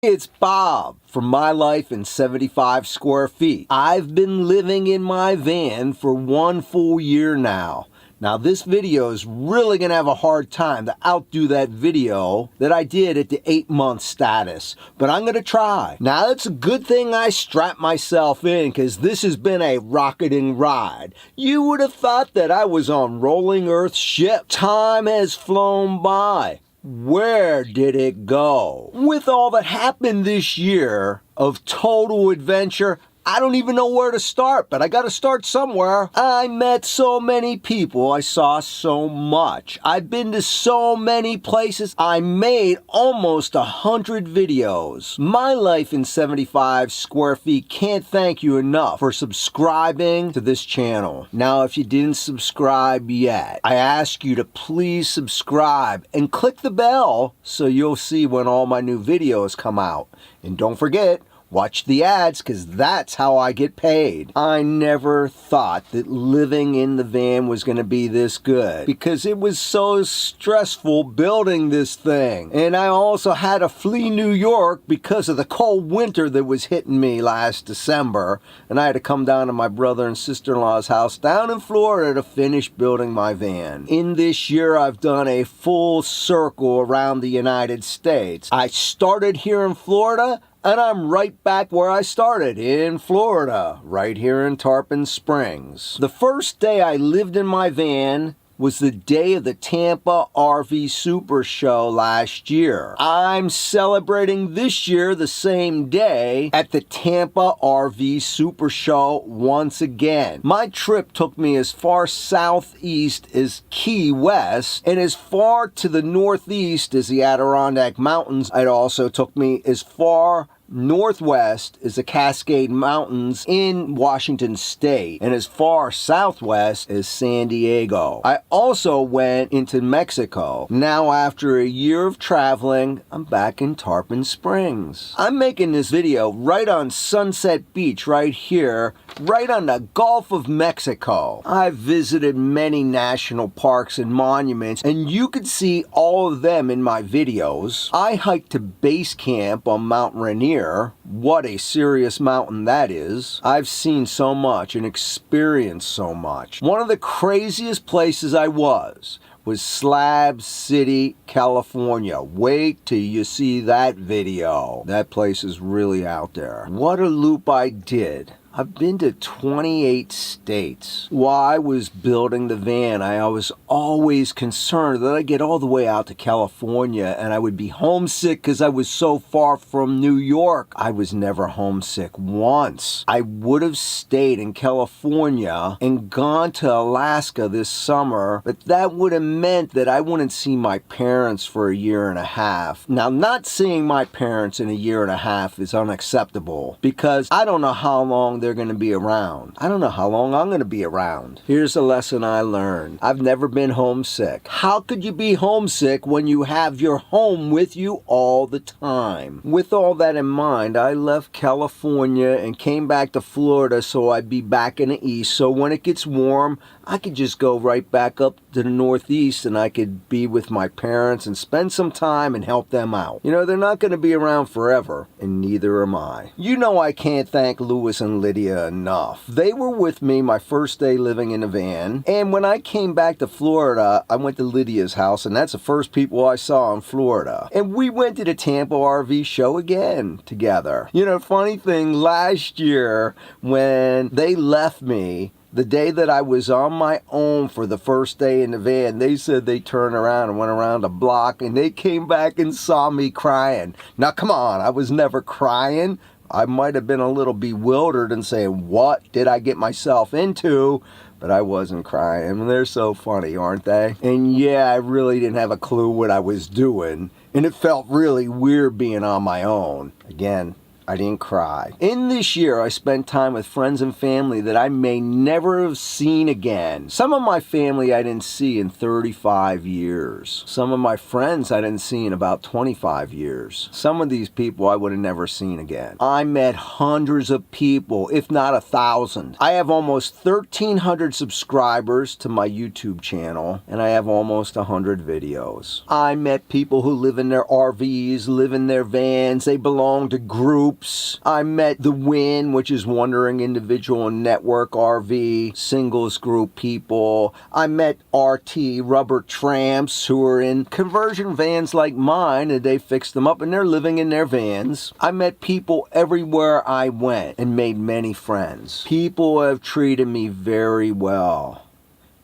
It's Bob from My Life in 75 Square Feet. I've been living in my van for 1 full year now. Now this video is really going to have a hard time to outdo that video that I did at the 8-month status, but I'm going to try. Now it's a good thing I strapped myself in because this has been a rocketing ride. You would have thought that I was on Rolling Earth's ship. Time has flown by. Where did it go? With all that happened this year of total adventure, I don't even know where to start, but I gotta start somewhere. I met so many people. I saw so much. I've been to so many places. I made almost 100 videos. My Life in 75 Square Feet can't thank you enough for subscribing to this channel. Now, if you didn't subscribe yet, I ask you to please subscribe and click the bell so you'll see when all my new videos come out. And don't forget, watch the ads, because that's how I get paid. I never thought that living in the van was going to be this good, because it was so stressful building this thing. And I also had to flee New York because of the cold winter that was hitting me last December. And I had to come down to my brother and sister-in-law's house down in Florida to finish building my van. In this year, I've done a full circle around the United States. I started here in Florida, and I'm right back where I started, in Florida, right here in Tarpon Springs. The first day I lived in my van was the day of the Tampa RV Super Show last year. I'm celebrating this year the same day at the Tampa RV Super Show once again. My trip took me as far southeast as Key West and as far to the northeast as the Adirondack Mountains. It also took me as far northwest is the Cascade Mountains in Washington State, and as far southwest as San Diego. I also went into Mexico. Now, after a year of traveling, I'm back in Tarpon Springs. I'm making this video right on Sunset Beach right here, right on the Gulf of Mexico. I've visited many national parks and monuments, and you can see all of them in my videos. I hiked to base camp on Mount Rainier. What a serious mountain that is. I've seen so much and experienced so much. One of the craziest places I was Slab City, California. Wait till you see that video. That place is really out there. What a loop I did. I've been to 28 states. While I was building the van, I was always concerned that I'd get all the way out to California and I would be homesick because I was so far from New York. I was never homesick once. I would have stayed in California and gone to Alaska this summer, but that would have meant that I wouldn't see my parents for a year and a half. Now, not seeing my parents in a year and a half is unacceptable because I don't know how long they're going to be around. I don't know how long I'm going to be around. Here's a lesson I learned. I've never been homesick. How could you be homesick when you have your home with you all the time? With all that in mind, I left California and came back to Florida so I'd be back in the east, so when it gets warm, I could just go right back up to the northeast and I could be with my parents and spend some time and help them out. You know, they're not going to be around forever, and neither am I. You know I can't thank Louis and Lydia enough. They were with me my first day living in a van, and when I came back to Florida, I went to Lydia's house, and that's the first people I saw in Florida. And we went to the Tampa RV show again together. You know, funny thing, last year when they left me, the day that I was on my own for the first day in the van, they said they turned around and went around the block and they came back and saw me crying. Now, come on, I was never crying. I might have been a little bewildered and saying, what did I get myself into? But I wasn't crying. They're so funny, aren't they? And yeah, I really didn't have a clue what I was doing. And it felt really weird being on my own. Again, I didn't cry. In this year, I spent time with friends and family that I may never have seen again. Some of my family I didn't see in 35 years. Some of my friends I didn't see in about 25 years. Some of these people I would have never seen again. I met hundreds of people, if not 1,000. I have almost 1,300 subscribers to my YouTube channel, and I have almost 100 videos. I met people who live in their RVs, live in their vans, they belong to groups. I met the WIN, which is Wandering Individual and Network RV, singles group people. I met RT, rubber tramps, who are in conversion vans like mine, and they fixed them up and they're living in their vans. I met people everywhere I went and made many friends. People have treated me very well,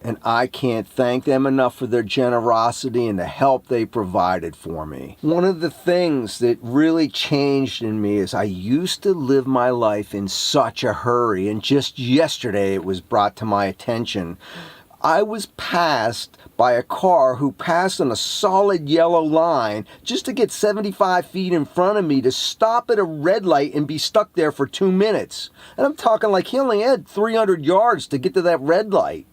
and I can't thank them enough for their generosity and the help they provided for me. One of the things that really changed in me is I used to live my life in such a hurry, and just yesterday it was brought to my attention. I was passed by a car who passed on a solid yellow line just to get 75 feet in front of me to stop at a red light and be stuck there for 2 minutes. And I'm talking like he only had 300 yards to get to that red light.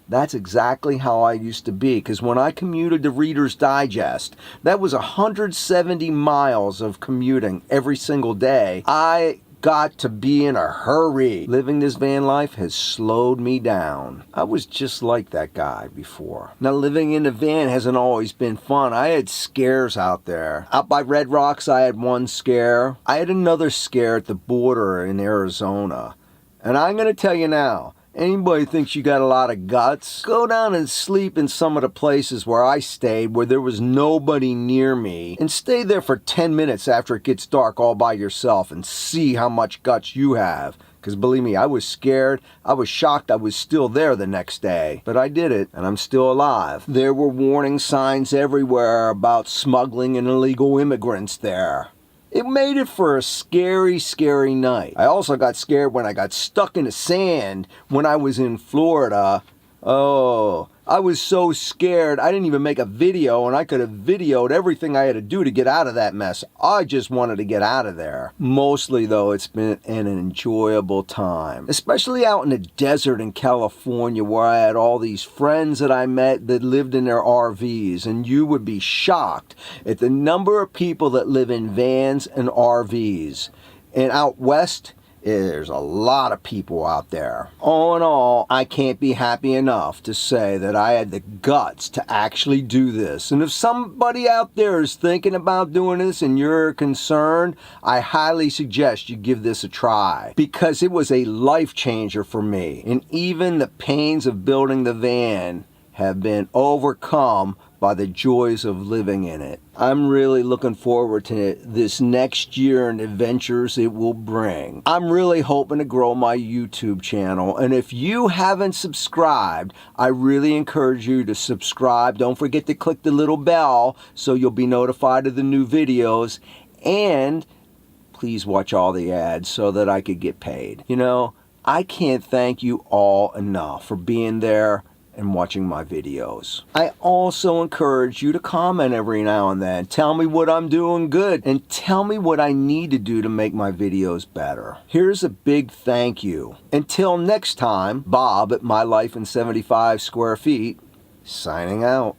That's exactly how I used to be, because when I commuted to Reader's Digest, that was 170 miles of commuting every single day. I got to be in a hurry. Living this van life has slowed me down. I was just like that guy before. Now, living in a van hasn't always been fun. I had scares out there. Out by Red Rocks, I had one scare. I had another scare at the border in Arizona. And I'm going to tell you now, anybody thinks you got a lot of guts, go down and sleep in some of the places where I stayed where there was nobody near me, and stay there for 10 minutes after it gets dark all by yourself and see how much guts you have. Because believe me, I was scared. I was shocked I was still there the next day. But I did it, and I'm still alive. There were warning signs everywhere about smuggling and illegal immigrants there. It made it for a scary, scary night. I also got scared when I got stuck in the sand when I was in Florida. Oh, I was so scared I didn't even make a video, and I could have videoed everything I had to do to get out of that mess. I just wanted to get out of there. Mostly, though, it's been an enjoyable time. Especially out in the desert in California, where I had all these friends that I met that lived in their RVs. And you would be shocked at the number of people that live in vans and RVs. And out west, there's a lot of people out there. All in all, I can't be happy enough to say that I had the guts to actually do this. And if somebody out there is thinking about doing this and you're concerned, I highly suggest you give this a try, because it was a life changer for me. And even the pains of building the van have been overcome by the joys of living in it. I'm really looking forward to this next year and adventures it will bring. I'm really hoping to grow my YouTube channel, and if you haven't subscribed, I really encourage you to subscribe. Don't forget to click the little bell so you'll be notified of the new videos, and please watch all the ads so that I could get paid. You know, I can't thank you all enough for being there and watching my videos. I also encourage you to comment every now and then. Tell me what I'm doing good, and tell me what I need to do to make my videos better. Here's a big thank you. Until next time, Bob at My Life in 75 Square Feet, signing out.